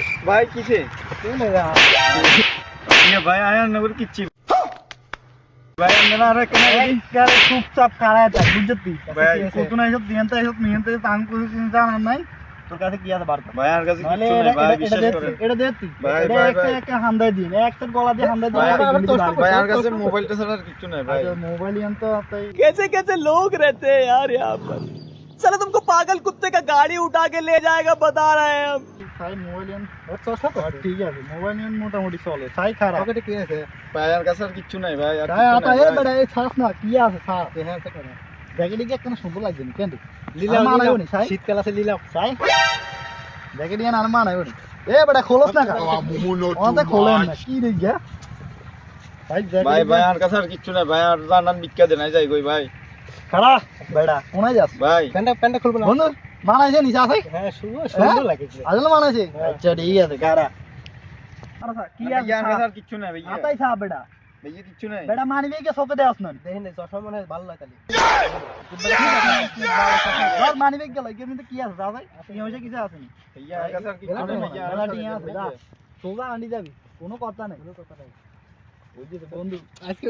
भाई किसे ये भाई आया नगर किच्ची भाई अंदर आ रहा है क्या चुपचाप खड़ा है बुझती भाई কত না এসব দিনতে তাং করে জানা নাই তোর কাছে কি আছে বার্তা ভাই আর কাছে কিছু নাই ভাই বিশ্বাস করেন এটা দেতি ভাই ভাই একটা হামদাই দিন একটা গলা দিয়ে হামদাই দিন ভাই আর কাছে মোবাইলটা ছাড়া আর কিছু নাই ভাই মোবাইল ইয়ান তো कैसे कैसे लोग रहते हैं यार यहाँ पर साला तुमको पागल कुत्ते का गाड़ी उठा के ले जाएगा बता रहे हैं हम ভাই মোবাইল ইয়ান ঠিক আছে মোবাইল ইয়ান মোটামুটি চলে সাই খারাপ পকেটে কি আছে ভাই আর কাছে আর কিছু নাই ভাই আর কিছু নাই বড় এই ছাড়ছ না কি আছে ছাড় হ্যাঁ আছে করে ব্যাগেটি কি একটা সুন্দর লাগছে না কেন লীলা মানাইও নি সাই শীতকাল আছে লীলা সাই ব্যাগেটি ইয়ান আর মানাইও নি এ বড় খোলস না ওটা খোলেন না কি রে গয়া ভাই ভাই আর কাছে আর কিছু নাই ভাই আর জানান বিক্কা দে নাই যাই কই ভাই খাড়া বেড়া কোনায় যাস ভাই প্যান্টটা খুলবো না বন্ধু মানাইছে নিচা আছে হ্যাঁ সুন্দর লাগছে আজল মানাইছে আচ্ছা ঠিক আছে গাড়া আরে কি আর ইয়ার কাছে আর কিছু নাই ভাই আতাই সা বেড়া ভাই কিছু নাই বেড়া মানিবে কি সতে দেস না দেখেন চশমা মনে ভালো লাগে তালি আর মানিবে গেল কিন্তু কি আছে ভাই কি হইছে কিছু আছে নি ইয়ার কাছে আর কিছু নাই বেড়া ঠিক আছে যা সোজা আন্ডি যাবি কোনো কথা নাই ওই যে বন্ধু আজকে